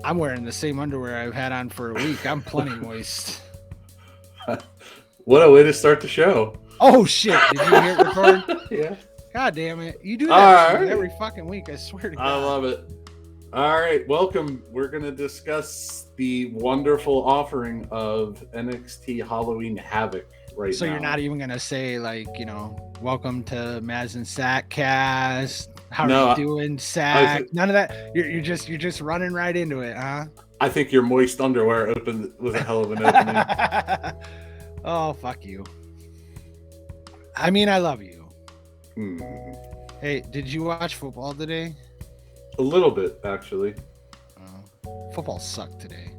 I'm wearing the same underwear I've had on for a week. I'm plenty moist. What a way to start the show. Oh shit! Did you hear it record? Yeah. God damn it! You do that to me right. every fucking week. I swear to God. I love it. All right, welcome. We're going to discuss the wonderful offering of NXT Halloween Havoc right So now. you're not even gonna say welcome to Maz and Sack Cast. How are you doing, Sack? None of that. You're just running right into it, huh? I think your moist underwear was a hell of an opening. Oh, fuck you. I mean, I love you. Hey, did you watch football today? A little bit, actually. Football sucked today.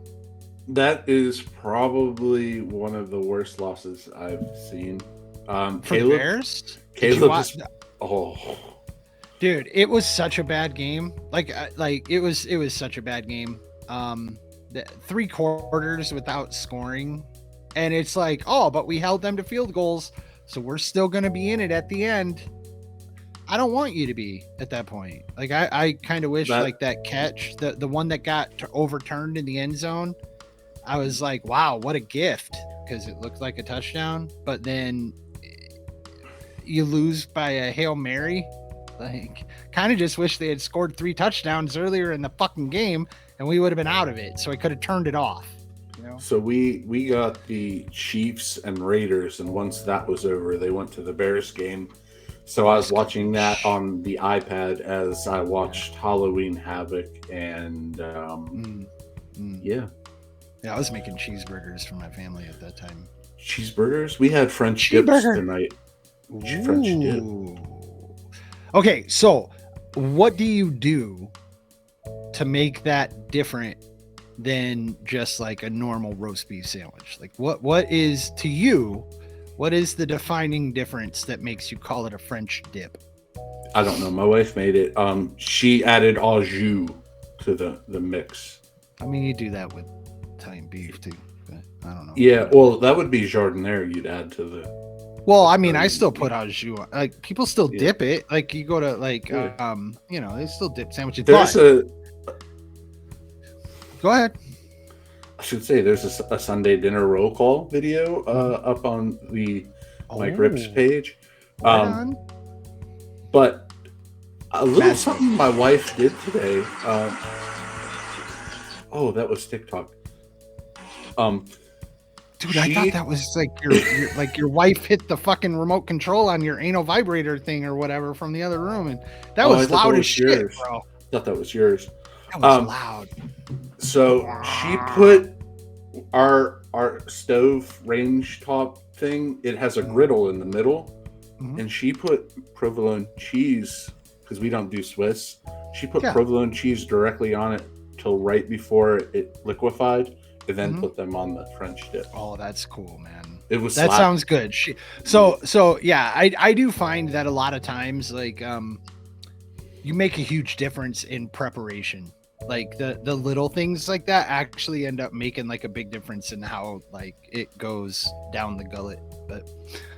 That is probably one of the worst losses I've seen. For the Bears? Caleb Dude, it was such a bad game. It was such a bad game. 3 quarters without scoring, and it's like, oh, but we held them to field goals, so we're still going to be in it at the end. I don't want you to be at that point. Like I kind of wish that catch, the one that got overturned in the end zone, I was like, wow, what a gift, because it looked like a touchdown, but then you lose by a Hail Mary. Like, kind of just wish they had scored 3 touchdowns earlier in the fucking game and we would have been out of it. So I could have turned it off. You know? So we got the Chiefs and Raiders, and once that was over, they went to the Bears game. So I was watching that on the iPad as I watched Halloween Havoc, and yeah. Yeah, I was making cheeseburgers for my family at that time. Cheeseburgers? We had French dips tonight. French dip. Okay, so what do you do to make that different than just like a normal roast beef sandwich? Like what is, to you, what is the defining difference that makes you call it a French dip? I don't know. My wife made it. She added au jus to the mix. I mean, you do that with Italian beef too, but I don't know. Yeah, well, that would be jardiniere you'd add to the... Well, I mean, I still put au jus on. Like, people still dip it. Like, you go to they still dip sandwiches. Go ahead. I should say there's a Sunday dinner roll call video up on the Mike Rips page. But a little something my wife did today. That was TikTok. Dude, I thought that was like your wife hit the fucking remote control on your anal vibrator thing or whatever from the other room, and that was loud as shit, bro. I thought that was yours. That was loud. So she put our stove range top thing. It has a griddle in the middle, and she put provolone cheese, because we don't do Swiss. She put provolone cheese directly on it till right before it liquefied, and then put them on the French dip. Oh, that's cool, man. It was that sounds good. So yeah, I do find that a lot of times, like, you make a huge difference in preparation. Like the little things like that actually end up making like a big difference in how like it goes down the gullet. But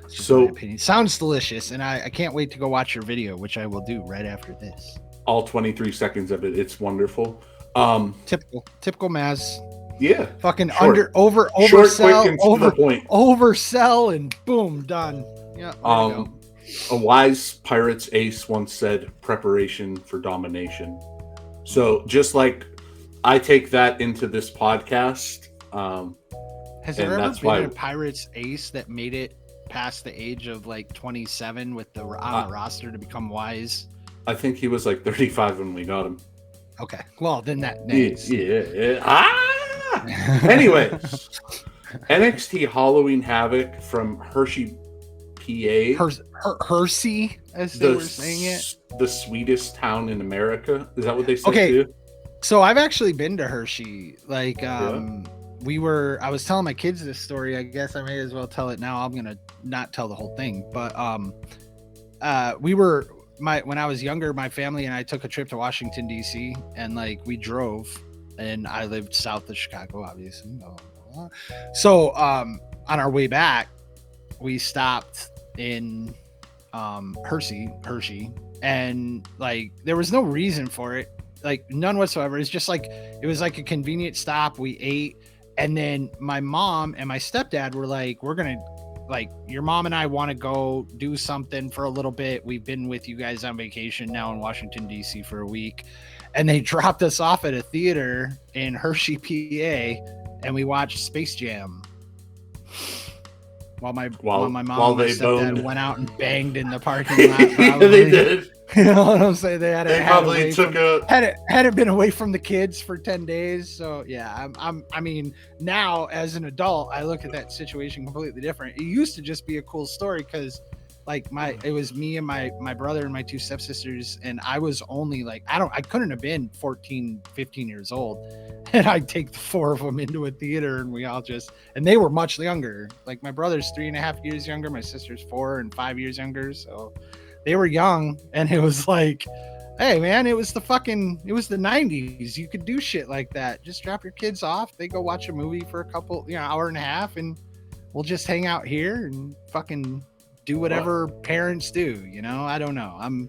it's just my opinion. Sounds delicious, and I can't wait to go watch your video, which I will do right after this. All 23 seconds of it. It's wonderful. Typical Maz. Yeah. Fucking oversell, short, quick, and to the point. Oversell, and boom, done. Yeah. A wise Pirates ace once said, "Preparation for domination." So just like I take that into this podcast. Has there ever been a Pirates ace that made it past the age of like 27 with the on the roster to become wise? I think he was like 35 when we got him. Okay. Well, then that. Anyway, NXT Halloween Havoc from Hershey, PA. Hershey, as they were saying it. The sweetest town in America. Is that what they say? Okay. Too? So I've actually been to Hershey. Like, I was telling my kids this story. I guess I may as well tell it now. I'm gonna not tell the whole thing, but when I was younger, my family and I took a trip to Washington D.C. and like we drove, and I lived south of Chicago, obviously. So on our way back, we stopped in Hershey, and like there was no reason for it. like none whatsoever. It's just like it was like a convenient stop. We ate, and then my mom and my stepdad were like, "We're gonna." Like your mom and I want to go do something for a little bit. We've been with you guys on vacation now in Washington D.C. for a week, and they dropped us off at a theater in Hershey, PA, and we watched Space Jam. While my mom and my stepdad went out and banged in the parking lot. Yeah, they did. You know what I'm saying? They probably took hadn't been away from the kids for 10 days. So yeah, I mean, now as an adult, I look at that situation completely different. It used to just be a cool story because like it was me and my brother and my two stepsisters, and I was only like, I couldn't have been 14, 15 years old. And I'd take the four of them into a theater and we all and they were much younger. Like my brother's 3.5 years younger. My sister's 4 and 5 years younger. So they were young, and it was like, hey man, it was the 90s. You could do shit like that. Just drop your kids off. They go watch a movie for a couple, hour and a half, and we'll just hang out here and fucking do whatever parents do. I don't know.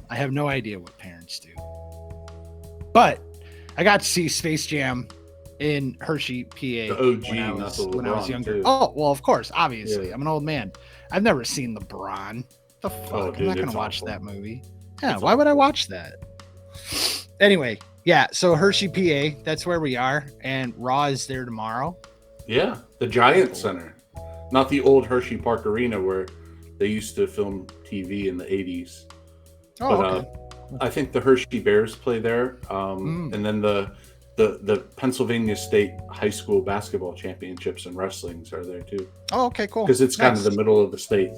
I have no idea what parents do, but I got to see Space Jam in Hershey, PA. The OG, when I was younger. Too. Oh, well, of course, obviously. Yeah. I'm an old man. I've never seen LeBron. The fuck? Oh, dude, I'm not going to watch that movie. Yeah, why would I watch that? Anyway, yeah, so Hershey, PA, that's where we are, and Raw is there tomorrow. Yeah, the Giant Center. Not the old Hershey Park Arena where they used to film TV in the 80s. Oh, but, okay. I think the Hershey Bears play there, and then the Pennsylvania State High School Basketball Championships and Wrestlings are there too. Oh, okay, cool. Because it's kind of the middle of the state.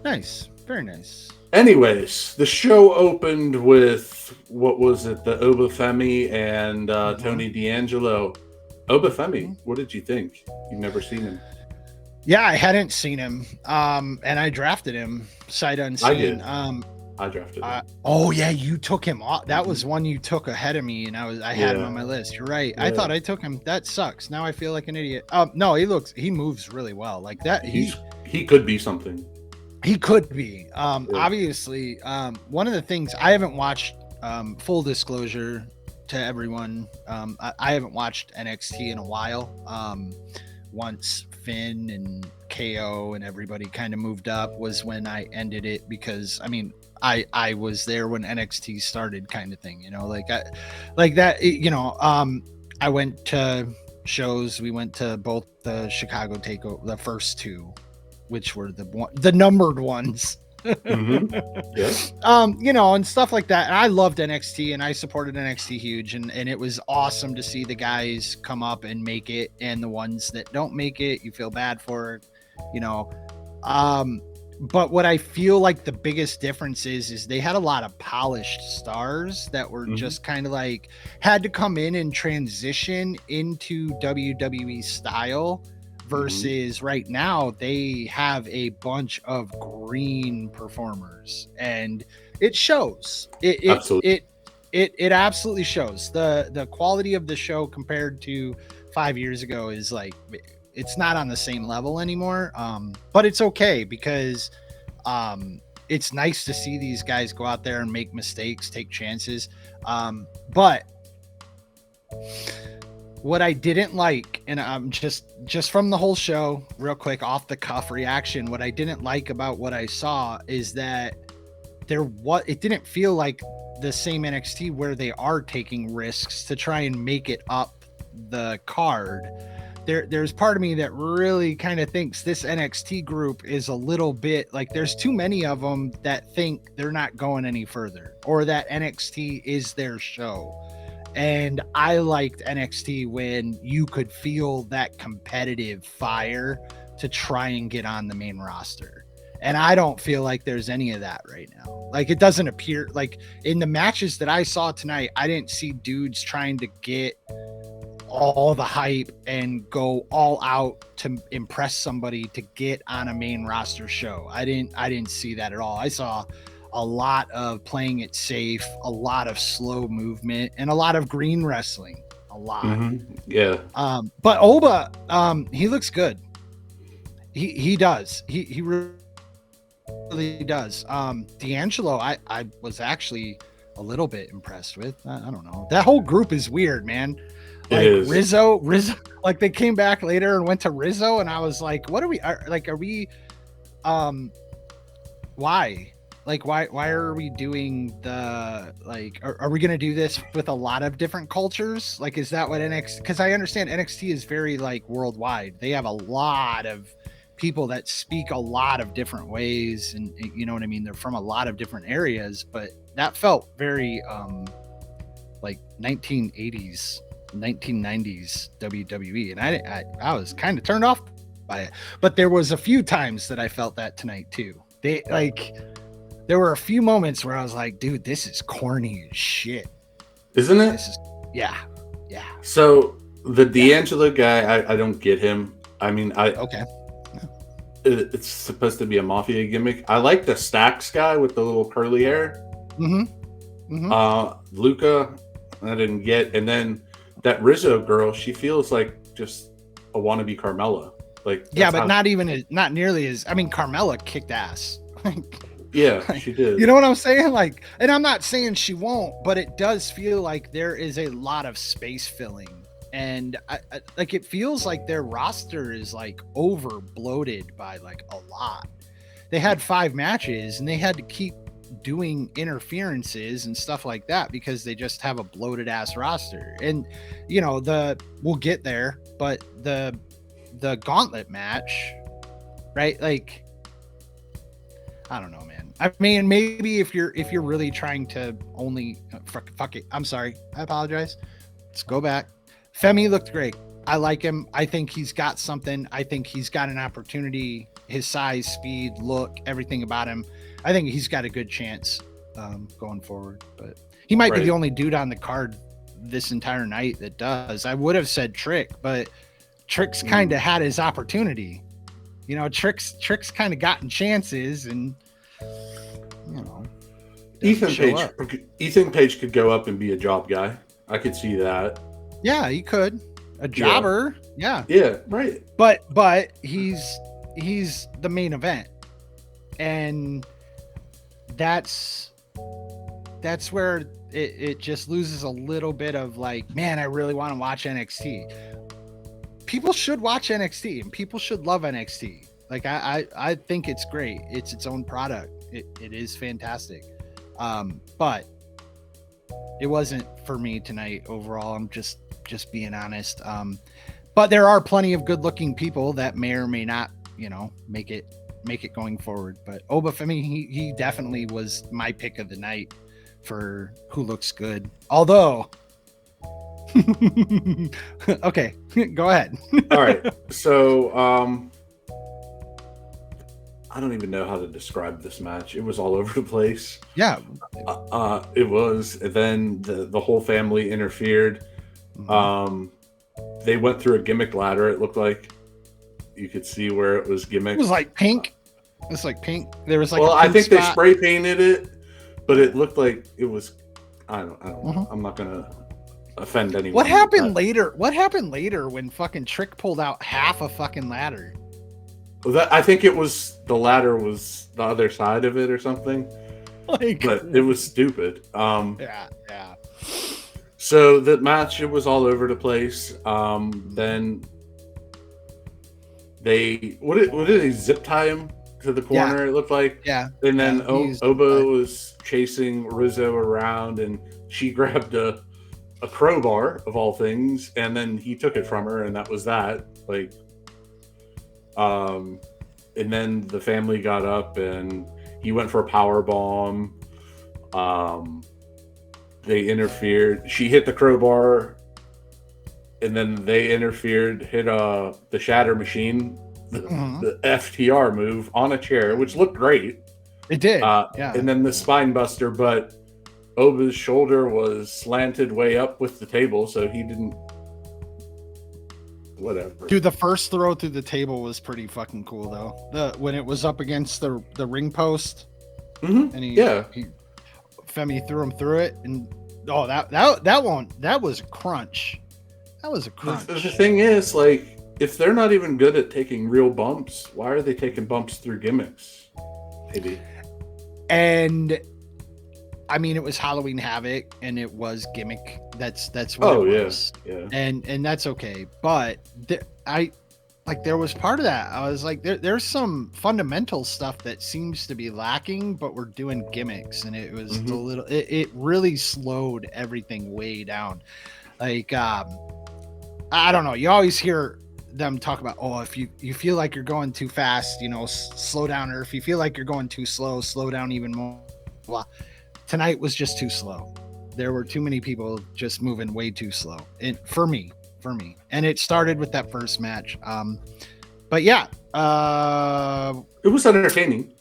Nice, very nice. Anyways, the show opened with, what was it, the Obafemi and Tony D'Angelo. Obafemi, what did you think? You've never seen him. Yeah, I hadn't seen him, and I drafted him sight unseen. I did. I drafted him. Oh yeah, you took him off. That was one you took ahead of me, and I had him on my list. You're right. Yeah. I thought I took him. That sucks. Now I feel like an idiot. No, he moves really well. Like that. He could be something. He could be. Obviously, one of the things I haven't watched. Full disclosure to everyone, I haven't watched NXT in a while. Once Finn and KO and everybody kind of moved up was when I ended it, because I mean I was there when NXT started, kind of thing, like that. I went to shows. We went to both the Chicago Takeover, the first two, which were the numbered ones. Yes. And stuff like that. And I loved NXT, and I supported NXT huge, and it was awesome to see the guys come up and make it, and the ones that don't make it, you feel bad for, but what I feel like the biggest difference is they had a lot of polished stars that were just kind of like had to come in and transition into WWE style. Versus right now, they have a bunch of green performers, and it shows. It absolutely shows. The quality of the show compared to 5 years ago is like, it's not on the same level anymore. But it's okay, because it's nice to see these guys go out there and make mistakes, take chances. But what I didn't like, and I'm just from the whole show, real quick, off the cuff reaction, what I didn't like about what I saw is that it didn't feel like the same NXT where they are taking risks to try and make it up the card. There's part of me that really kind of thinks this NXT group is a little bit like, there's too many of them that think they're not going any further, or that NXT is their show. And I liked NXT when you could feel that competitive fire to try and get on the main roster. And I don't feel like there's any of that right now. Like, it doesn't appear like in the matches that I saw tonight, I didn't see dudes trying to get all the hype and go all out to impress somebody to get on a main roster show. I didn't see that at all. I saw a lot of playing it safe, a lot of slow movement, and a lot of green wrestling. A lot. Yeah. But Oba, he looks good. He does. He really does. D'Angelo, I was actually a little bit impressed with. I don't know. That whole group is weird, man. It Like is. Rizzo, like they came back later and went to Rizzo, and I was like, what are we are we why? Like why are we doing the like are we gonna do this with a lot of different cultures? Like is that what NXT, because I understand NXT is very like worldwide. They have a lot of people that speak a lot of different ways, and you know what I mean? They're from a lot of different areas, but that felt very like 1980s 1990s WWE, and I was kind of turned off by it. But there was a few times that I felt that tonight too. They like there were a few moments where I was like, dude, this is corny as shit. Isn't it? This is yeah. So the D'Angelo guy, I don't get him. I mean, Okay. It's supposed to be a mafia gimmick. I like the Stax guy with the little curly hair. Luca, I didn't get, and then that Rizzo girl, she feels like just a wannabe Carmella. Like yeah, but not nearly as. I mean, Carmella kicked ass. Yeah, she did. You know what I'm saying? Like, and I'm not saying she won't, but it does feel like there is a lot of space filling, and I like it feels like their roster is like over bloated by like a lot. They had 5 matches, and they had to keep doing interferences and stuff like that because they just have a bloated ass roster. And you know, we'll get there, but the gauntlet match, right? Like, I don't know, man. I mean, maybe if you're really trying to only fuck it. I'm sorry. I apologize. Let's go back. Femi looked great. I like him. I think he's got something. I think he's got an opportunity. His size, speed, look, everything about him. I think he's got a good chance going forward. But he might be the only dude on the card this entire night that does. I would have said Trick, but Trick's kind of had his opportunity. You know, Trick's kind of gotten chances, and you know, Ethan Page could go up and be a job guy. I could see that. Yeah, he could. A jobber. Yeah. Yeah, right. But he's the main event. And that's where it just loses a little bit of like, man, I really want to watch NXT. People should watch NXT, and people should love NXT. Like I think it's great. It's its own product. It is fantastic. But it wasn't for me tonight overall. I'm just being honest. But there are plenty of good looking people that may or may not, you know, make it going forward. But Obafemi, he definitely was my pick of the night for who looks good. Although okay, go ahead. All right. So I don't even know how to describe this match. It was all over the place. Yeah. It was. And then the whole family interfered. They went through a gimmick ladder. It looked like you could see where it was gimmick. It was like pink. It's like pink. There was like I think they spray painted it, but it looked like it was. I don't know. I'm not gonna offend anyone. What happened later? What happened later when fucking Trick pulled out half a fucking ladder? I think it was the ladder was the other side of it or something. Like, but it was stupid. Yeah. So the match, it was all over the place. Then what did they zip tie him to the corner? Yeah. It looked like. Yeah. And then Oba was chasing Rizzo around, and she grabbed a crowbar of all things, and then he took it from her, and that was that. Like, and then the family got up, and he went for a power bomb. They interfered. She hit the crowbar, and then they interfered, hit the shatter machine, the FTR move on a chair, which looked great. It did. Yeah. And then the spine buster, but Oba's shoulder was slanted way up with the table, so he didn't. Whatever. Dude, the first throw through the table was pretty fucking cool though. When it was up against the ring post, and Femi threw him through it, and that was a crunch. That was a crunch. The thing is, like, if they're not even good at taking real bumps, why are they taking bumps through gimmicks? Maybe. And I mean, it was Halloween Havoc, and it was gimmick. That's what it was. Yeah. And that's okay. But there was part of that. I was like, there's some fundamental stuff that seems to be lacking, but we're doing gimmicks, and it was a little. It really slowed everything way down. Like, I don't know. You always hear them talk about, oh, if you feel like you're going too fast, slow down, or if you feel like you're going too slow down even more. Well, tonight was just too slow. There were too many people just moving way too slow, and for me, and it started with that first match. But yeah, it was entertaining.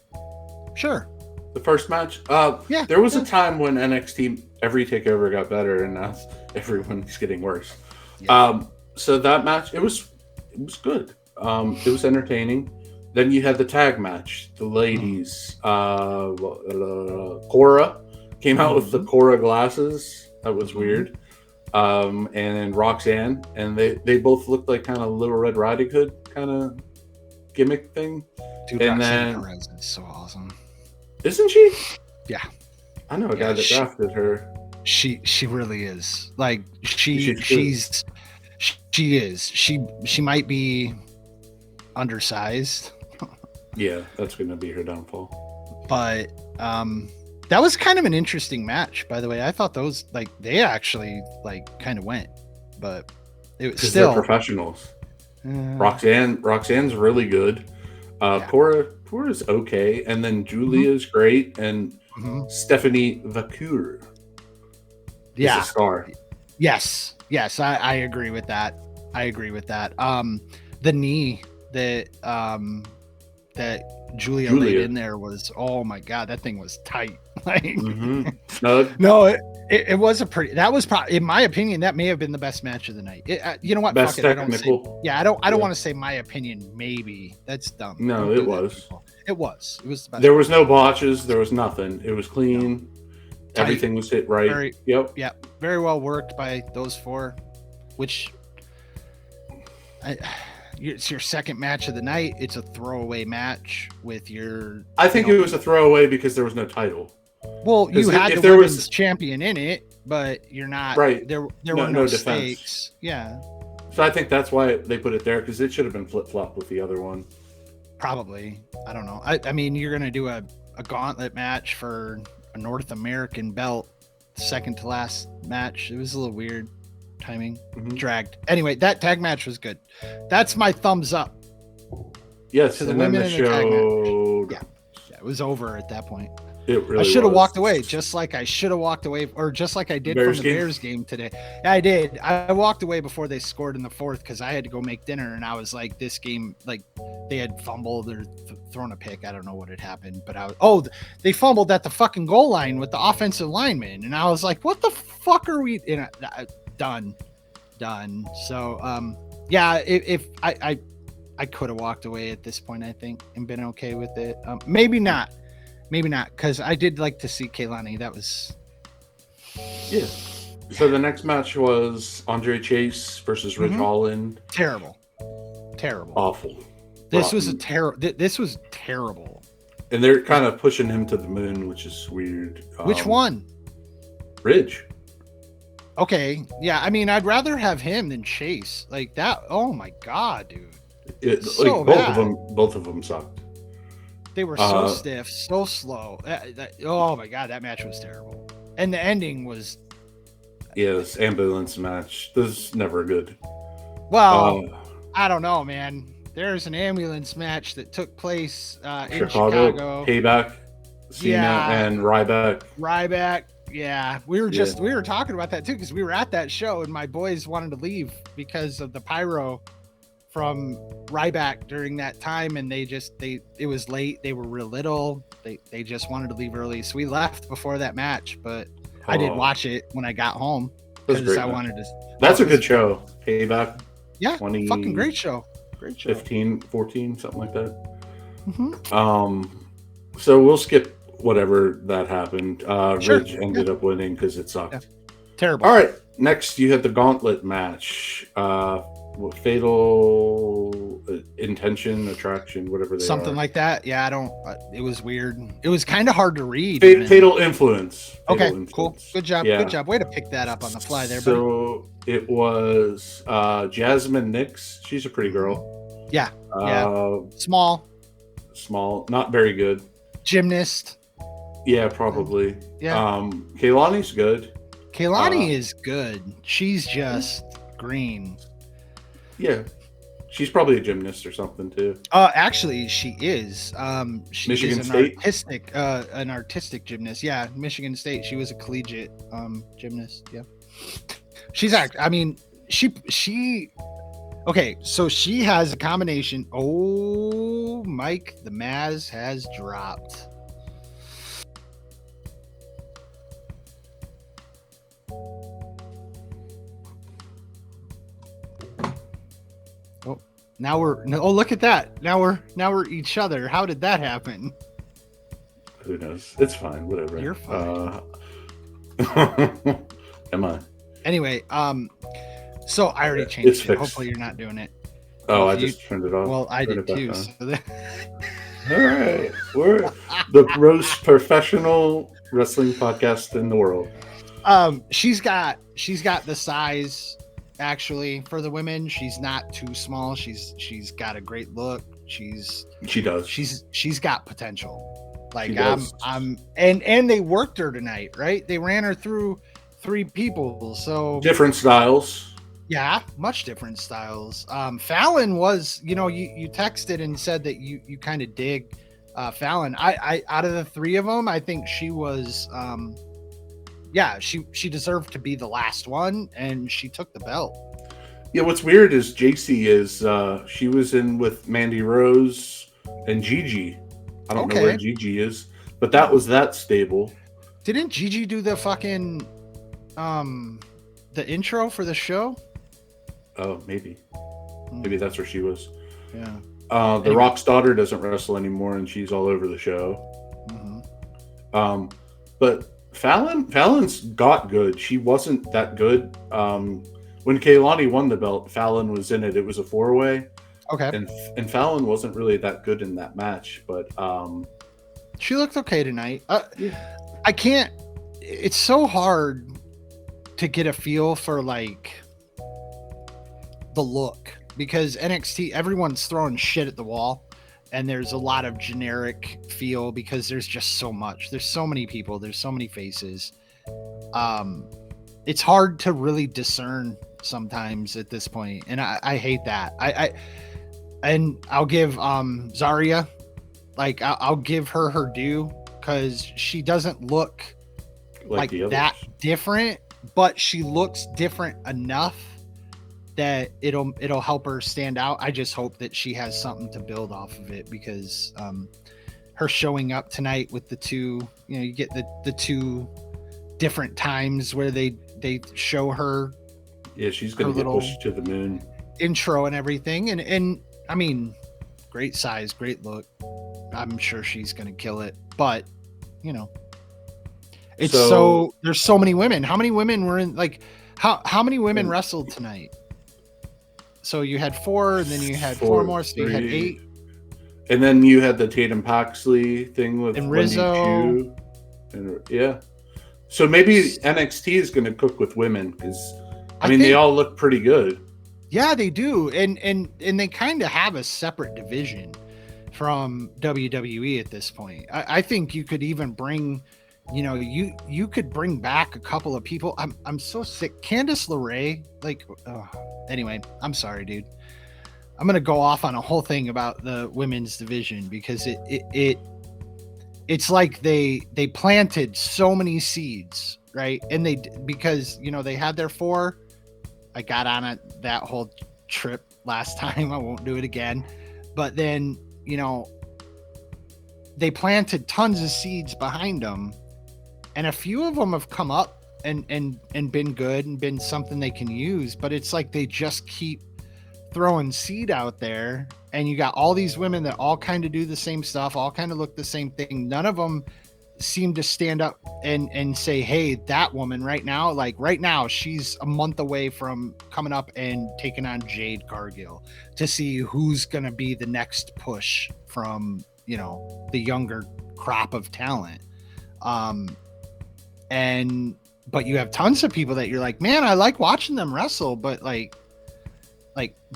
Sure. The first match. Yeah. There was a time when NXT every takeover got better, and now everyone's getting worse. Yeah. So that match, it was good. It was entertaining. Then you had the tag match. The ladies, Cora came out with the Cora glasses. That was weird. And then Roxanne, and they both looked like kind of Little Red Riding Hood kind of gimmick thing. Dude, and Roxanne Perez is so awesome. Isn't she? Yeah. I know a guy that drafted her. She really is. Like she might be undersized. Yeah, that's going to be her downfall. But that was kind of an interesting match, by the way. I thought those they actually kind of went, but it was still they're professionals. Roxanne's really good. Cora's okay, and then Julia's great, and Stephanie Vacour is a star. Yes, I agree with that. The knee that Julia laid in there was, oh my god, that thing was tight. No, it was that was probably, in my opinion, that may have been the best match of the night. You know what? Best technical. I don't want to say my opinion. Maybe that's dumb. No, it was. It was the best. There was no botches. There was nothing. It was clean. No. Everything was hit right. Yep. Very well worked by those four, which it's your second match of the night. It's a throwaway match with your. I think it was a throwaway because there was no title. Well, you had the women's champion in it, but you're not right. There were no stakes. Yeah. So I think that's why they put it there, because it should have been flip flop with the other one. Probably. I don't know. I mean, you're gonna do a gauntlet match for a North American belt, second to last match. It was a little weird timing, dragged. Anyway, that tag match was good. That's my thumbs up. Yes, to the women in the tag match. Yeah, it was over at that point. It really I should have walked away, just like I should have walked away, or just like I did from the Bears game today. Yeah, I did. I walked away before they scored in the fourth because I had to go make dinner, and I was like, this game, they had fumbled or thrown a pick. I don't know what had happened, but they fumbled at the fucking goal line with the offensive lineman, and I was like, what the fuck are we? Done. So, if I could have walked away at this point, I think, and been okay with it. Maybe not, because I did like to see Kaylani. That was So the next match was Andre Chase versus Ridge Holland. Terrible, awful. This was This was terrible. And they're kind of pushing him to the moon, which is weird. Which one? Ridge. Okay, yeah. I mean, I'd rather have him than Chase. Like that. Oh my god, dude. Both of them sucked. They were so stiff, so slow. Oh my god, that match was terrible. And the ending was. Yes, ambulance match. This is never good. Well, I don't know, man. There's an ambulance match that took place in Chicago. Payback, Cena and Ryback. Yeah, we were talking about that too, because we were at that show and my boys wanted to leave because of the pyro from Ryback during that time, and it was late. They were real little. They just wanted to leave early, so we left before that match. But I did watch it when I got home because I wanted to. That's a good show. Payback. Yeah, fucking great show. 15, 14, something like that. So we'll skip whatever that happened. Ridge ended up winning because it sucked. Yeah. Terrible. All right, next you had the gauntlet match. Fatal Intention, Attraction, whatever they Something are. like that. Yeah, I don't. It was weird. It was kind of hard to read. Even. Fatal Influence. Okay, Fatal cool. Influence. Good job. Yeah. Good job. Way to pick that up on the fly there, buddy. So it was Jasmine Nix. She's a pretty girl. Yeah. Yeah. Small. Not very good. Gymnast. Yeah, probably. Yeah. Kaylani's good. Kaylani is good. She's just green. Yeah. She's probably a gymnast or something too. Actually, she is. She Michigan is State? an artistic gymnast. Yeah, Michigan State. She was a collegiate gymnast. Yeah. She's she. Okay, so she has a combination. Oh, Mike, the Maz has dropped. Now look at that. Now we're each other. How did that happen? Who knows? It's fine. Whatever. You're fine. Am I? Anyway, so I already changed it. Fixed. Hopefully you're not doing it. Oh, I just turned it off. Well, I did too. So all right. We're the most professional wrestling podcast in the world. She's got the size. Actually, for the women, she's not too small. She's got a great look. She does. She's got potential. Like and they worked her tonight, right? They ran her through 3 people. So different styles. Yeah, much different styles. Fallon was, you texted and said that you kind of dig Fallon. I out of the 3 of them, I think she was she deserved to be the last one, and she took the belt. Yeah, what's weird is JC is she was in with Mandy Rose and Gigi. I don't know where Gigi is, but that was that stable. Didn't Gigi do the fucking the intro for the show? Oh, maybe that's where she was. Yeah. The Rock's daughter doesn't wrestle anymore, and she's all over the show. Mm-hmm. But Fallon's got good. She wasn't that good. When Kaylani won the belt, Fallon was in it. It was a 4-way. Okay. And Fallon wasn't really that good in that match, but she looked okay tonight. Yeah. I can't. It's so hard to get a feel for like the look, because NXT, everyone's throwing shit at the wall, and there's a lot of generic feel because there's just so much. There's so many people. There's so many faces. It's hard to really discern sometimes at this point, and I hate that. And I'll give Zarya, like I'll give her due, because she doesn't look like that different, but she looks different enough that it'll help her stand out. I just hope that she has something to build off of it, because her showing up tonight with the 2, you get the 2 different times where they show her. Yeah, she's gonna get pushed to the moon. Intro and everything, and I mean, great size, great look. I'm sure she's gonna kill it, but it's there's so many women. How many women were in? Like, how many women wrestled tonight? So you had 4, and then you had 4 more, so you had 8. And then you had the Tatum Paxley thing with and Rizzo. And yeah. So maybe NXT is going to cook with women, because I mean, they all look pretty good. Yeah, they do. And they kind of have a separate division from WWE at this point. I think you could even bring, you could bring back a couple of people. I'm so sick. Candice LeRae, anyway, I'm sorry, dude. I'm gonna go off on a whole thing about the women's division, because it's like they planted so many seeds, right? And because they had their 4. I got on it that whole trip last time. I won't do it again. But then they planted tons of seeds behind them, and a few of them have come up and been good and been something they can use. But it's like they just keep throwing seed out there, and you got all these women that all kind of do the same stuff, all kind of look the same thing. None of them seem to stand up and say, hey, that woman right now, she's a month away from coming up and taking on Jade Cargill to see who's going to be the next push from, the younger crop of talent. But you have tons of people that you're like, man, I like watching them wrestle, but like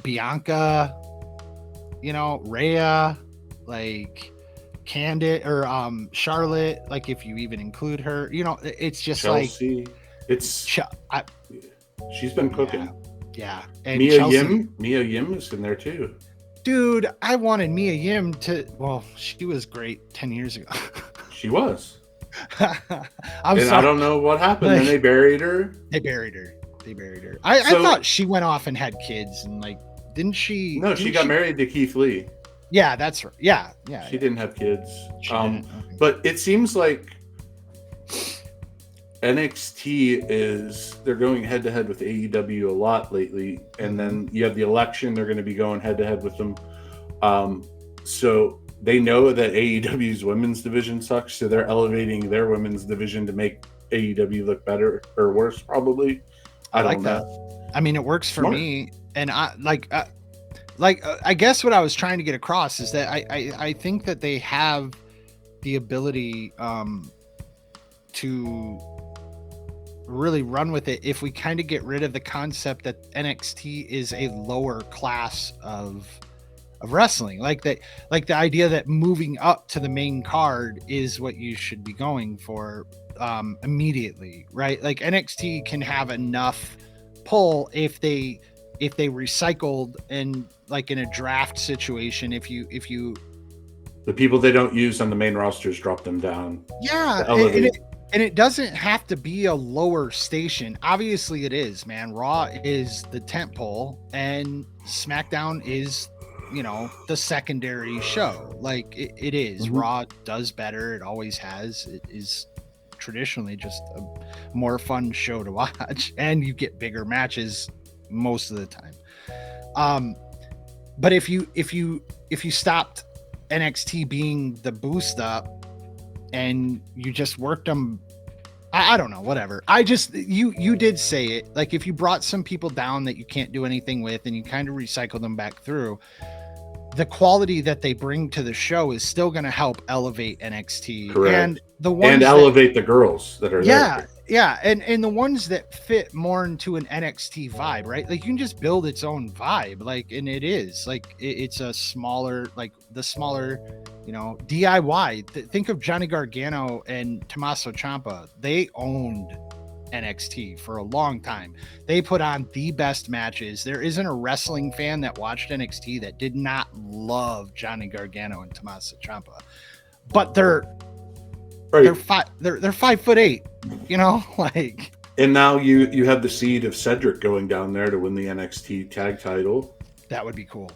Bianca, Rhea, like Candid or Charlotte, like if you even include her, it's just Chelsea. She's been cooking. Yeah. And Mia Yim is in there too. Dude, I wanted Mia Yim she was great 10 years ago. She was. I don't know what happened. Then they buried her. They buried her. I thought she went off and had kids and didn't she? No, she got married to Keith Lee. Yeah, that's right. Yeah. She didn't have kids. But it seems like NXT they're going head to head with AEW a lot lately, and then you have the election. They're going to be going head to head with them. So they know that AEW's women's division sucks, so they're elevating their women's division to make AEW look better or worse, probably. I don't know. That. I mean, it works for me, and I guess what I was trying to get across is that I think that they have the ability to really run with it if we kind of get rid of the concept that NXT is a lower class of wrestling, like the idea that moving up to the main card is what you should be going for immediately, right? Like NXT can have enough pull if they recycled and like in a draft situation, if you the people they don't use on the main rosters drop them down. Yeah, and it doesn't have to be a lower station. Obviously it is, man. Raw is the tent pole and SmackDown is, the secondary show. Like it is. Mm-hmm. Raw does better. It always has. It is traditionally just a more fun show to watch, and you get bigger matches most of the time. But if you stopped NXT being the boost up and you just worked them, I don't know, whatever. You did say it. Like if you brought some people down that you can't do anything with and you kind of recycle them back through, the quality that they bring to the show is still going to help elevate NXT. Correct. And the ones and elevate the girls that are there. Yeah, and the ones that fit more into an NXT vibe, right? Like you can just build its own vibe, like, and it is like it's a smaller, like the smaller, DIY. Think of Johnny Gargano and Tommaso Ciampa. They owned NXT for a long time. They put on the best matches. There isn't a wrestling fan that watched NXT that did not love Johnny Gargano and Tommaso Ciampa, but they're 5'8", like. And now you have the seed of Cedric going down there to win the NXT tag title. That would be cool,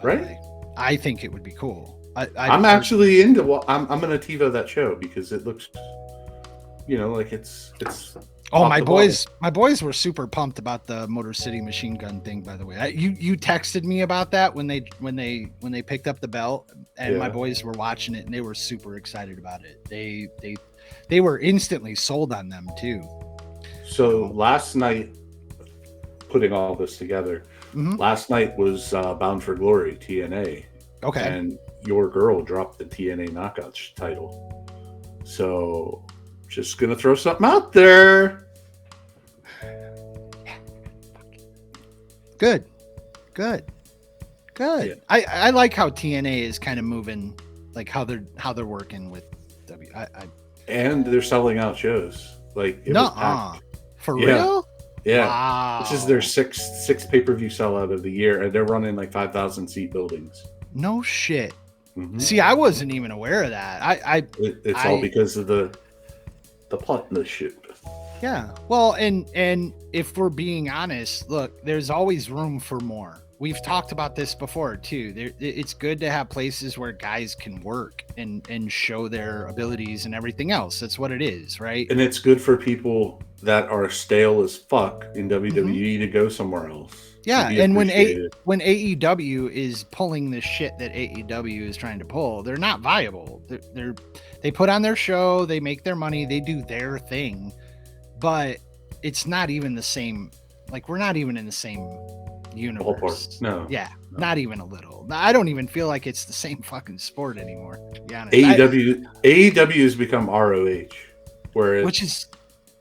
right? I think it would be cool. I'm actually into. Well, I'm going to TiVo that show because it looks, like it's. Oh, my boys were super pumped about the Motor City Machine Gun thing. By the way, you texted me about that when they picked up the belt, and my boys were watching it and they were super excited about it. They were instantly sold on them too. So last night, putting all this together, last night was Bound for Glory TNA. Okay, and your girl dropped the TNA Knockouts title. So. Just gonna throw something out there. Good. Yeah. I like how TNA is kind of moving, like how they're working with W. And they're selling out shows. Like for real? Yeah. Wow. This is their sixth pay-per-view sellout of the year, and they're running like 5,000 seat buildings. No shit. Mm-hmm. See, I wasn't even aware of that. It's all because of the partnership. Yeah. Well, and if we're being honest, look, there's always room for more. we've talked about this before too. It's good to have places where guys can work and show their abilities and everything else. That's what it is, right? And it's good for people that are stale as fuck in WWE Mm-hmm. to go somewhere else. Yeah, Be and appreciated. when AEW is pulling the shit that AEW is trying to pull, they're not viable. They put on their show, they make their money, they do their thing, but it's not even the same. Like, we're not even in the same universe. No. Yeah, not even a little. I don't even feel like it's the same fucking sport anymore, to be honest. AEW has become ROH, where which is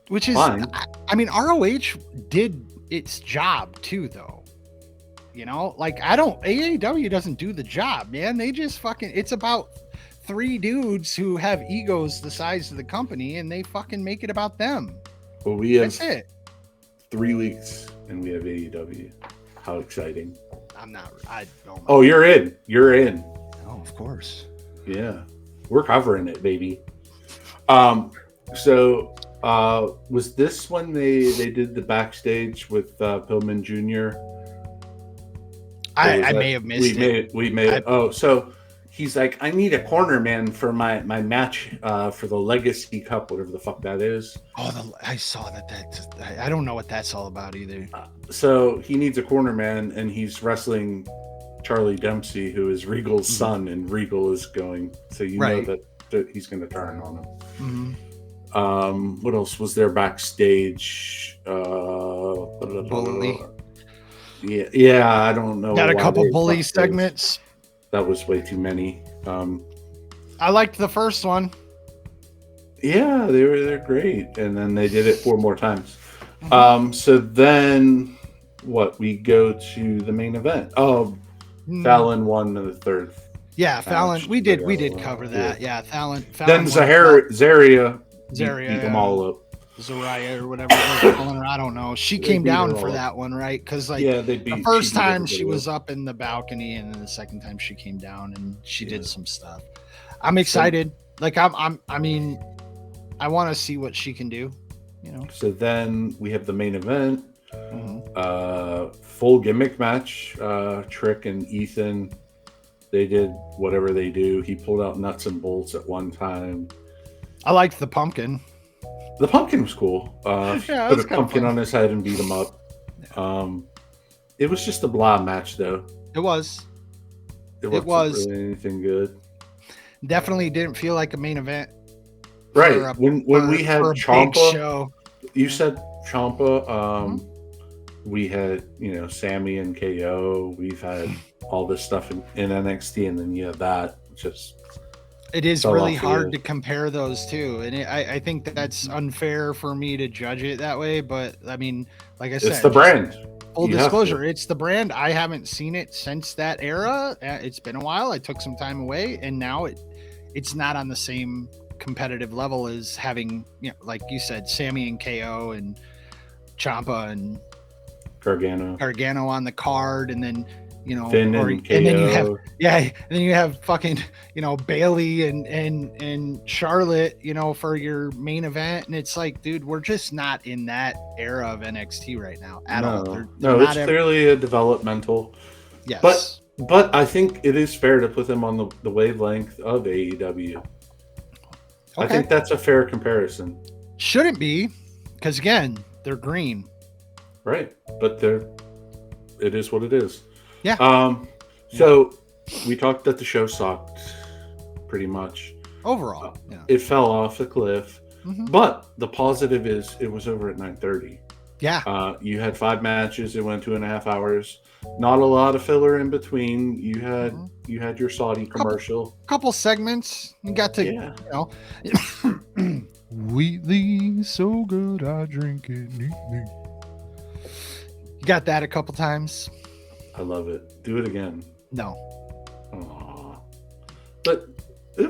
fine. I mean, ROH did its job too, though. You know, like, AEW doesn't do the job, man. They just fucking, it's about 3 dudes who have egos the size of the company, and they fucking make it about them. Well, we have That's it. 3 weeks and we have AEW. How exciting. I don't know. Oh, you're in. Oh, of course. Yeah. We're covering it, baby. So was this when they did the backstage with Pillman Jr.? I may have missed it. We made it. Oh, so he's like, I need a corner man for my match for the Legacy Cup, whatever the fuck that is. Oh, I saw that. I don't know what that's all about either. So he needs a corner man, and he's wrestling Charlie Dempsey, who is Regal's son, and Regal is going. So know that he's going to turn on him. What else was there backstage? Bully. Yeah, I don't know. Got a couple bully segments. That was way too many. I liked the first one. Yeah, they're great, and then they did it 4 more times. So then, we go to the main event. Oh, Fallon won the 3rd. Yeah, Fallon. We did cover that. Yeah, Fallon. Then Zaria beat them all up. Zariah or whatever they're calling her. I don't know. She came down for that one, right? Because the first time she was up in the balcony, and then the second time she came down and she did some stuff. I'm excited. I mean, I want to see what she can do. You know. So then we have the main event. Full gimmick match. Trick and Ethan, they did whatever they do. He pulled out nuts and bolts at one time. I liked the pumpkin. The pumpkin was cool. Put a pumpkin on his head and beat him up. It was just a blah match, though. It was. It wasn't really anything good. Definitely didn't feel like a main event. Right. When we had Ciampa, you said Ciampa. We had Sammy and KO. We've had all this stuff in NXT, and then you have that. It is really hard to compare those two, and I think that's unfair for me to judge it that way. But I mean, like I said, it's the brand. Full disclosure, it's the brand. I haven't seen it since that era. It's been a while. I took some time away, and now it's not on the same competitive level as having, like you said, Sammy and KO and Ciampa and Gargano on the card, and then Finn and KO. And then you have fucking Bailey and Charlotte for your main event, and it's like, dude, we're just not in that era of NXT right now at all. They're it's clearly a developmental. Yes, but I think it is fair to put them on the wavelength of AEW. Okay. I think that's a fair comparison. Shouldn't be, because again, they're green. Right, but it is what it is. Yeah. So we talked that the show sucked pretty much. Overall. It fell off the cliff. But the positive is it was over at 9:30. Yeah. You had 5 matches. It went 2.5 hours. Not a lot of filler in between. You had your Saudi commercial. Couple segments. You got to Wheatley, so good I drink it. You got that a couple times. I love it. Do it again. No. Aww. But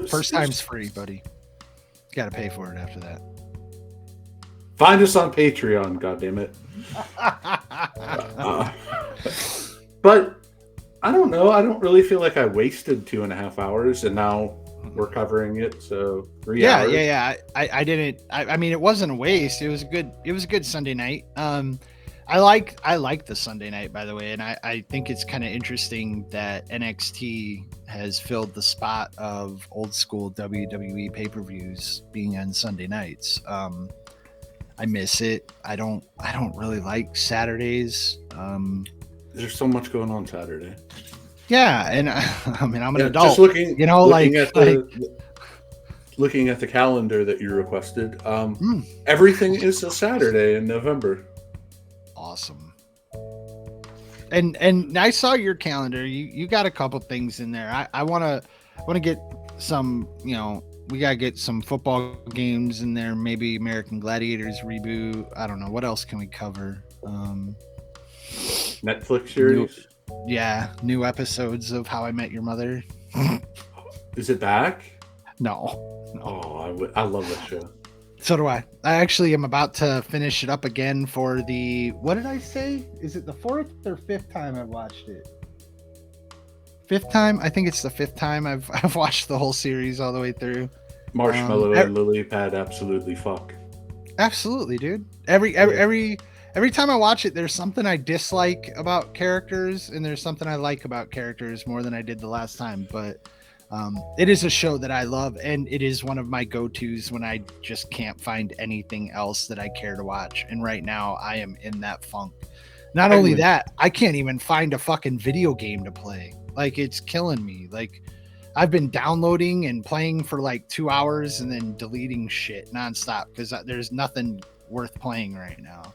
first time's free, buddy. You got to pay for it after that. Find us on Patreon, goddammit. But I don't know. I don't really feel like I wasted 2.5 hours, and now we're covering it. So 3 hours. Yeah. I didn't. I mean, it wasn't a waste. It was a good Sunday night. I like the Sunday night, by the way, and I think it's kind of interesting that NXT has filled the spot of old school WWE pay-per-views being on Sunday nights. I miss it. I don't really like Saturdays. There's so much going on Saturday. Yeah, and I mean I'm an adult. Just looking, you know, looking at the calendar that you requested. Everything is a Saturday in November. Awesome. And I saw your calendar. You got a couple things in there. I want to get some, you know, we got to get some football games in there, maybe American Gladiators reboot. I don't know, what else can we cover? Netflix series. New episodes of How I Met Your Mother. Is it back? No. Oh, I love that show. So do I. I actually am about to finish it up again for the, what did I say? Is it the fourth or fifth time I've watched it? Fifth time? I think it's the fifth time I've watched the whole series all the way through. Marshmallow and Lily Pad absolutely fuck. Absolutely, dude. Every time I watch it, there's something I dislike about characters, and there's something I like about characters more than I did the last time. But it is a show that I love, and it is one of my go-tos when I just can't find anything else that I care to watch. And right now, I am in that funk. Not only that, I can't even find a fucking video game to play. Like, it's killing me. Like, I've been downloading and playing for like 2 hours and then deleting shit nonstop because there's nothing worth playing right now.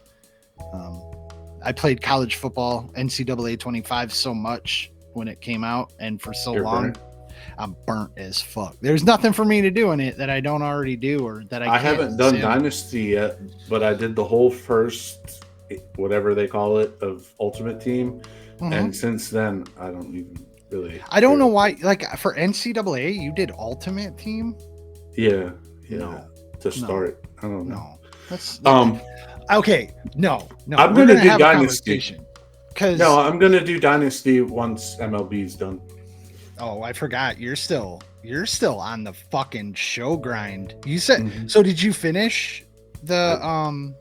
I played college football, NCAA 25 so much when it came out, and for so long. Burnt. I'm burnt as fuck. There's nothing for me to do in it that I don't already do or that I haven't done Dynasty yet, but I did the whole first, whatever they call it, of Ultimate Team. Mm-hmm. And since then, I don't even really. I don't know why. Like for NCAA, you did Ultimate Team? Yeah. To start. I don't know. No. That's okay. No. I'm going to do Dynasty. No, I'm going to do Dynasty once MLB's done. Oh, I forgot. You're still on the fucking show grind. You said so. Did you finish the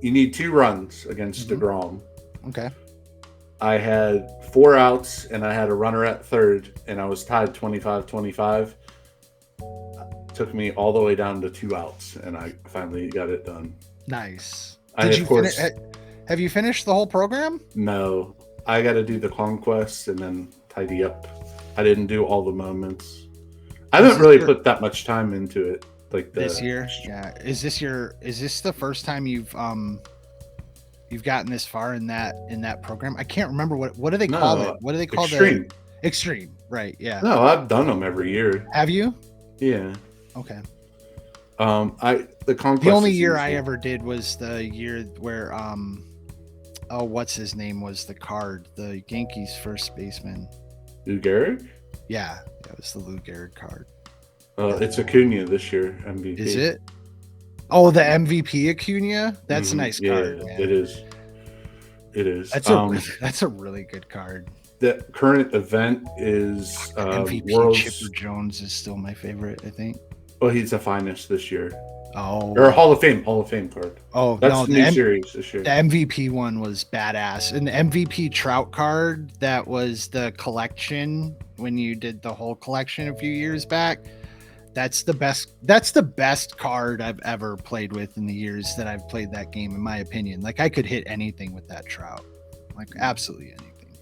You need 2 runs against DeGrom. Okay. I had 4 outs and I had a runner at third, and I was tied 25-25. Took me all the way down to 2 outs, and I finally got it done. Nice. Have you finished the whole program? No. I got to do the conquest and then tidy up. I didn't do all the moments. I haven't really put that much time into it. Like this year, yeah. Is this the first time you've gotten this far in that program? I can't remember what do they call it? What do they call Extreme? Extreme, right? Yeah. No, I've done them every year. Have you? Yeah. Okay. The conquest. The only year I ever did was the year where what's his name was the card, the Yankees first baseman. Lou Gehrig? Yeah, it was the Lou Gehrig card. It's Acuna this year, MVP. Is it? Oh, the MVP Acuna? That's a nice card. Yeah, it is. It is. That's a really good card. The current event is MVP Chipper Jones is still my favorite, I think. Oh, he's the finest this year. Oh, or Hall of Fame card. Oh, that's the new series this year. The MVP one was badass, and the MVP Trout card that was the collection when you did the whole collection a few years back. That's the best. That's the best card I've ever played with in the years that I've played that game, in my opinion. Like I could hit anything with that Trout, like absolutely anything.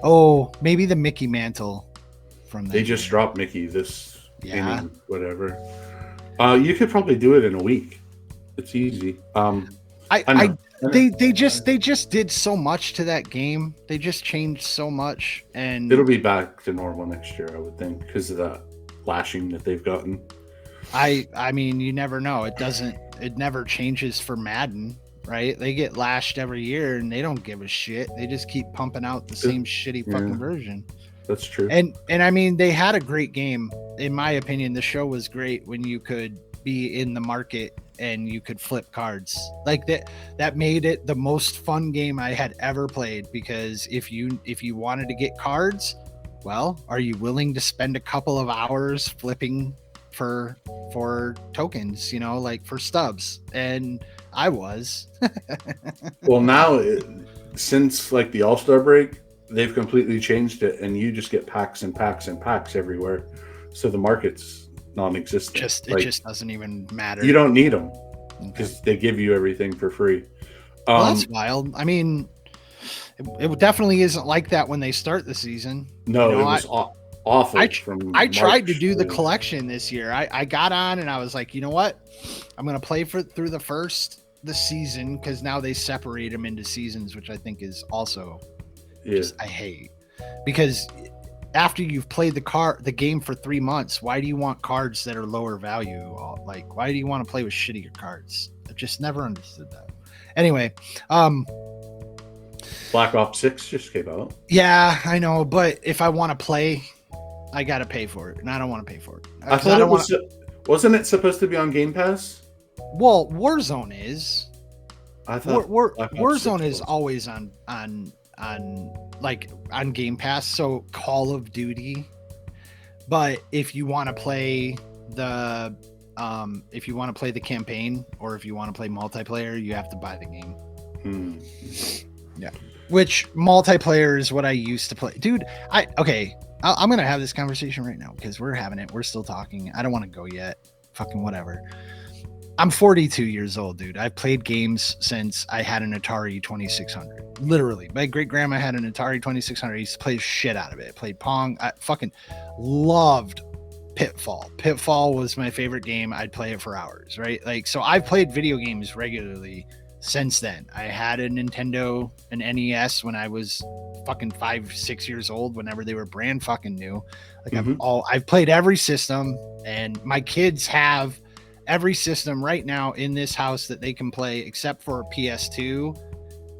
Oh, maybe the Mickey Mantle from that. They just dropped Mickey this inning, whatever. You could probably do it in a week. It's easy. They just did so much to that game. They just changed so much, and it'll be back to normal next year, I would think, because of the lashing that they've gotten. I mean, you never know. It never changes for Madden, right? They get lashed every year, and they don't give a shit. They just keep pumping out the same shitty fucking version. That's true. And I mean, they had a great game. In my opinion, the show was great when you could be in the market and you could flip cards. Like that made it the most fun game I had ever played, because if you wanted to get cards, well, are you willing to spend a couple of hours flipping for tokens, like for stubs, and I was. Well, now since like the All-Star break, they've completely changed it, and you just get packs and packs and packs everywhere. So the market's non-existent. It just doesn't even matter. You don't need them because they give you everything for free. Well, that's wild. I mean, it definitely isn't like that when they start the season. No, it was awful. I tried to do the collection this year. I got on and I was like, you know what? I'm going to play through the season, because now they separate them into seasons, which I think is also I hate, because after you've played the game for 3 months, why do you want cards that are lower value? Like, why do you want to play with shittier cards? I've just never understood that. Anyway, Black Ops 6 just came out. Yeah, I know, but if I want to play, I got to pay for it, and I don't want to pay for it. I thought wasn't it supposed to be on Game Pass? Well, Warzone is. I thought Warzone is always on Game Pass, so Call of Duty. But if you want to play the campaign, or if you want to play multiplayer, you have to buy the game. Yeah. Which multiplayer is what I used to play. Dude, I'm going to have this conversation right now because we're having it. We're still talking. I don't want to go yet. Fucking whatever. I'm 42 years old, dude. I've played games since I had an Atari 2600. Literally. My great grandma had an Atari 2600. I used to play shit out of it. I played Pong. I fucking loved Pitfall. Pitfall was my favorite game. I'd play it for hours, right? Like, so I've played video games regularly since then. I had a Nintendo, an NES when I was fucking 5-6 years old, whenever they were brand fucking new. Like, I've played every system, and my kids have every system right now in this house that they can play, except for a PS2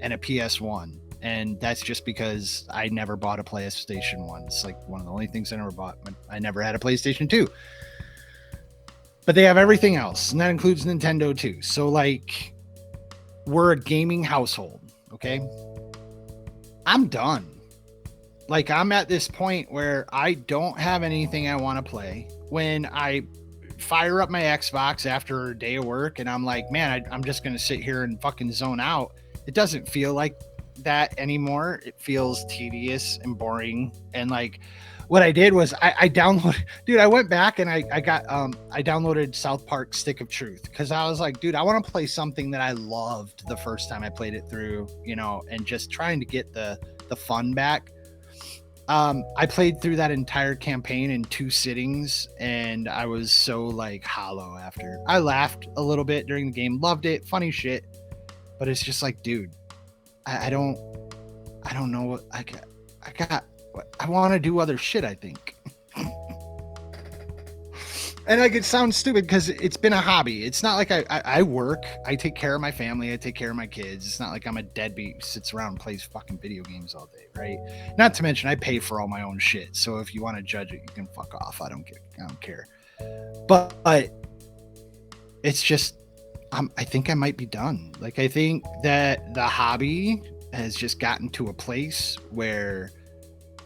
and a PS1. And that's just because I never bought a PlayStation 1. It's like one of the only things I never bought. I never had a PlayStation 2. But they have everything else, and that includes Nintendo too. So, like, we're a gaming household, okay? I'm done. Like, I'm at this point where I don't have anything I want to play. When I fire up my Xbox after a day of work and I'm like, man, I'm just going to sit here and fucking zone out. It doesn't feel like that anymore. It feels tedious and boring. And like, what I did was I downloaded, dude, I went back and I downloaded South Park Stick of Truth, because I was like, dude, I want to play something that I loved the first time I played it through, and just trying to get the fun back. I played through that entire campaign in 2 sittings, and I was so like hollow after. I laughed a little bit during the game, loved it, funny shit, but it's just like, dude, I don't know what I want to do other shit, I think. And like, it sounds stupid because it's been a hobby. It's not like I work. I take care of my family. I take care of my kids. It's not like I'm a deadbeat who sits around and plays fucking video games all day, right? Not to mention I pay for all my own shit. So if you want to judge it, you can fuck off. I don't care. But it's just, I think I might be done. Like, I think that the hobby has just gotten to a place where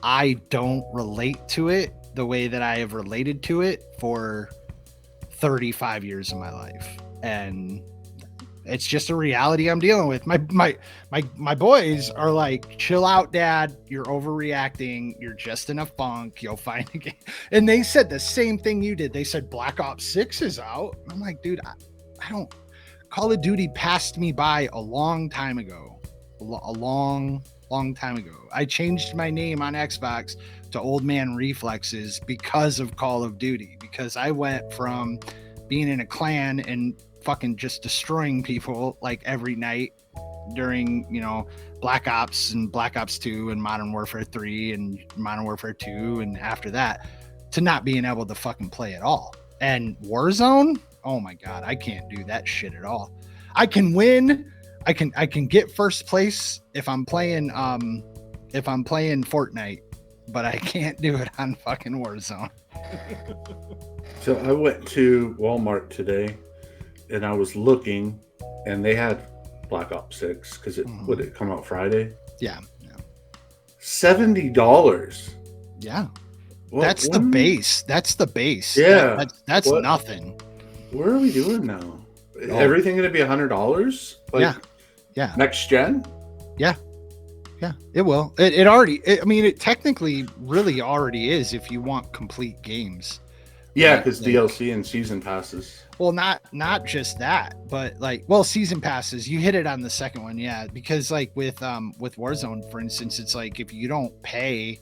I don't relate to it the way that I have related to it for 35 years of my life. And it's just a reality I'm dealing with. My boys are like, chill out, Dad. You're overreacting. You're just in a funk. You'll find a game. And they said the same thing you did. They said Black Ops 6 is out. I'm like, dude, I don't. Call of Duty passed me by a long time ago. A long time ago. I changed my name on Xbox to Old Man Reflexes because of Call of Duty, because I went from being in a clan and fucking just destroying people like every night during, Black Ops and Black Ops 2 and Modern Warfare 3 and Modern Warfare 2, and after that, to not being able to fucking play at all. And Warzone, oh my God, I can't do that shit at all. I can win. I can get first place if I'm playing Fortnite, but I can't do it on fucking Warzone. So I went to Walmart today and I was looking, and they had Black Ops 6 because would it come out Friday? Yeah. $70. Yeah. That's the base. That's the base. Yeah. That's nothing. What are we doing now? Oh. Everything going to be $100? Like, yeah. Next gen? Yeah. It will. It already. I mean, it technically really already is if you want complete games. Yeah, because DLC and season passes. Well, not just that, but season passes. You hit it on the second one, yeah. Because with Warzone, for instance, it's like if you don't pay,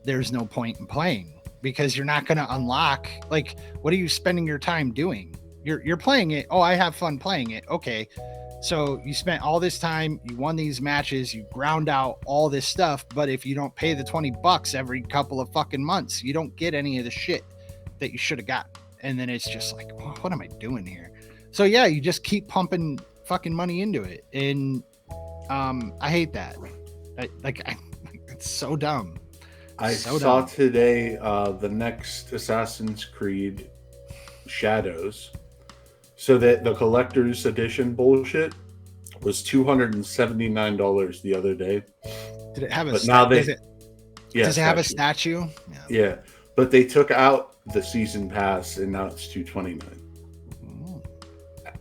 there's no point in playing because you're not going to unlock. Like, what are you spending your time doing? You're playing it. Oh, I have fun playing it. Okay, so you spent all this time, you won these matches, you ground out all this stuff. But if you don't pay the $20 every couple of fucking months, you don't get any of the shit that you should have gotten. And then it's just like, oh, what am I doing here? So yeah, you just keep pumping fucking money into it. And I hate that. It's so dumb. I saw today the next Assassin's Creed Shadows. So that the collector's edition bullshit was $279 the other day. Did it have a does it have a statue? Yeah. But they took out the season pass and now it's $229.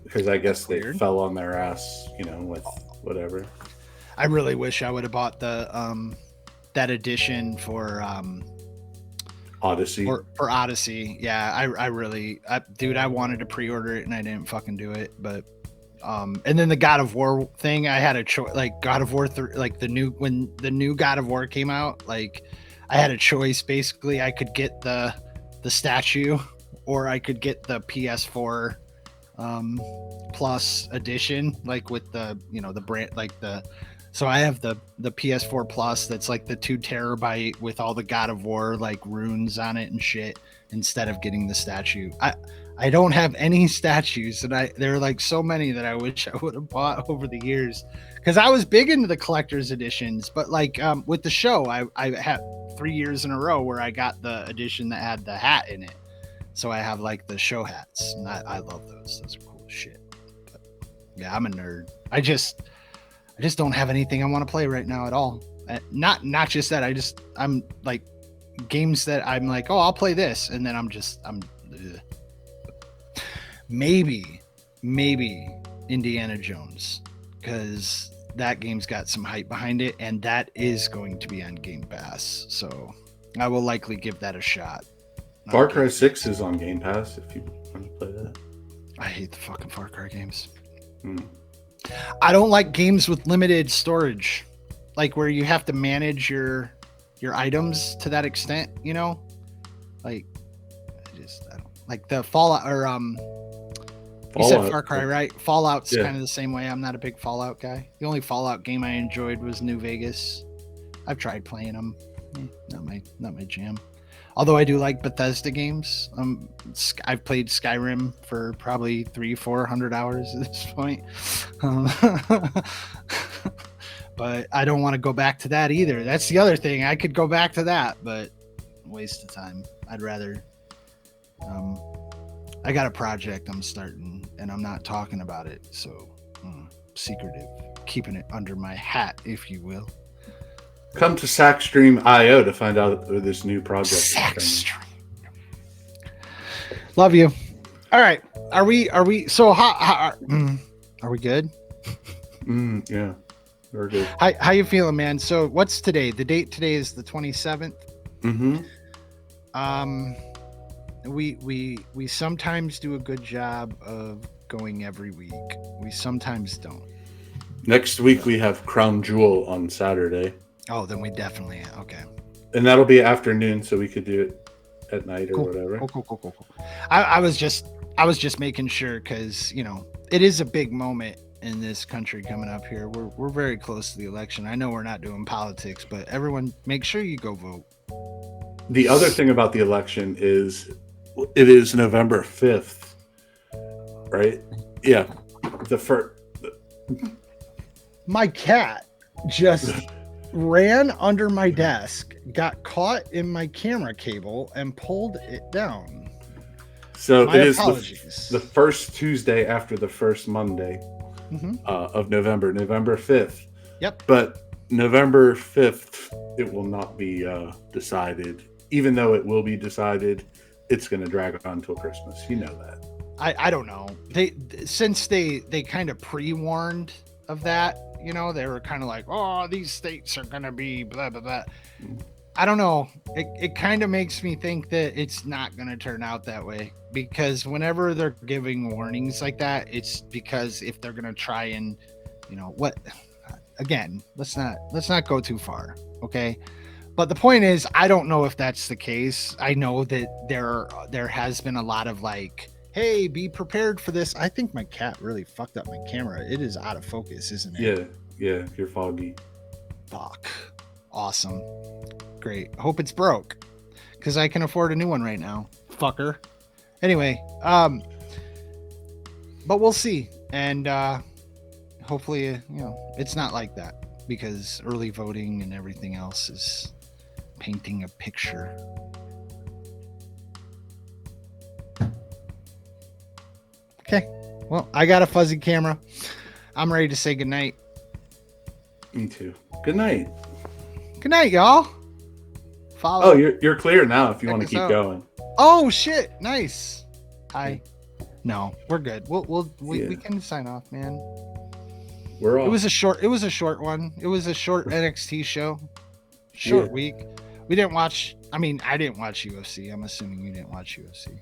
Because I guess they fell on their ass, with whatever. I really wish I would have bought the that edition for Odyssey. For Odyssey. Yeah, I wanted to pre-order it and I didn't fucking do it. But and then the God of War thing, I had a choice. Like God of War, when the new God of War came out, I had a choice. Basically, I could get the statue, or I could get the PS4 Plus edition, with the the brand, So I have the PS4 Plus that's the 2 terabyte with all the God of War runes on it and shit, instead of getting the statue. I don't have any statues, and there are so many that I wish I would have bought over the years, because I was big into the collector's editions. But with the show, I had 3 years in a row where I got the edition that had the hat in it. So I have the show hats, and I love those. Those are cool as shit. But yeah, I'm a nerd. I just don't have anything I want to play right now at all. Not just that. I'm games that I'm oh, I'll play this, and then I'm ugh. Maybe Indiana Jones, because that game's got some hype behind it, and that is going to be on Game Pass. So I will likely give that a shot. Far Cry 6 is on Game Pass if you want to play that. I hate the fucking Far Cry games. I don't like games with limited storage, where you have to manage your items to that extent, I don't like the Fallout, or you said Far Cry, right? Fallout's kind of the same way. I'm not a big Fallout guy. The only Fallout game I enjoyed was New Vegas. I've tried playing them. Not my jam. Although I do like Bethesda games. I've played Skyrim for probably 300-400 hours at this point. But I don't want to go back to that either. That's the other thing. I could go back to that, but waste of time. I'd rather. I got a project I'm starting, and I'm not talking about it, so secretive, keeping it under my hat, if you will. Come to Sackstream.io to find out this new project. Sackstream. Love you. All right, are we? So are we good? Yeah, we're good. How you feeling, man? So what's today? The date today is the 27th. We sometimes do a good job of going every week. We sometimes don't. Next week we have Crown Jewel on Saturday. Oh, then we definitely, okay. And that'll be afternoon, so we could do it at night or whatever. Cool. I was just making sure, because it is a big moment in this country coming up here. We're very close to the election. I know we're not doing politics, but everyone, make sure you go vote. The other thing about the election is it is November 5th, right? Yeah. My cat just ran under my desk, got caught in my camera cable, and pulled it down. So it is the first Tuesday after the first Monday of November 5th. Yep. But November 5th, it will not be decided even though it will be decided, it's going to drag on until Christmas. You know that. I don't know. Since they kind of pre-warned of that, you know, they were kind of like, oh, these states are going to be blah, blah, blah. I don't know. It kind of makes me think that it's not going to turn out that way, because whenever they're giving warnings like that, it's because if they're going to try and, you know, what, again, let's not go too far. Okay. But the point is, I don't know if that's the case. I know that there has been a lot of like, hey, be prepared for this. I think my cat really fucked up my camera. It is out of focus, isn't it? Yeah, you're foggy. Fuck. Awesome. Great. Hope it's broke, because I can afford a new one right now. Fucker. Anyway, but we'll see. And hopefully, you know, it's not like that, because early voting and everything else is painting a picture. Okay. Well, I got a fuzzy camera. I'm ready to say goodnight. Me too. Good night. Good night, y'all. Follow. Oh, you're clear now if you want to keep going. Oh shit! Nice. Hi. No, we're good. We can sign off, man. We're off. It was a short one. It was a short NXT show. Short week. We didn't watch. I mean, I didn't watch UFC. I'm assuming you didn't watch UFC.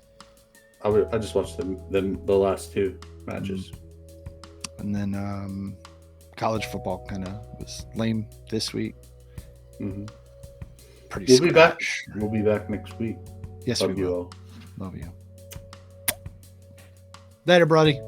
I just watched the last two matches. And then college football kind of was lame this week. Mm-hmm. Pretty. We'll be back. We'll be back next week. Yes, Love we you will. all. Love you. Later, buddy.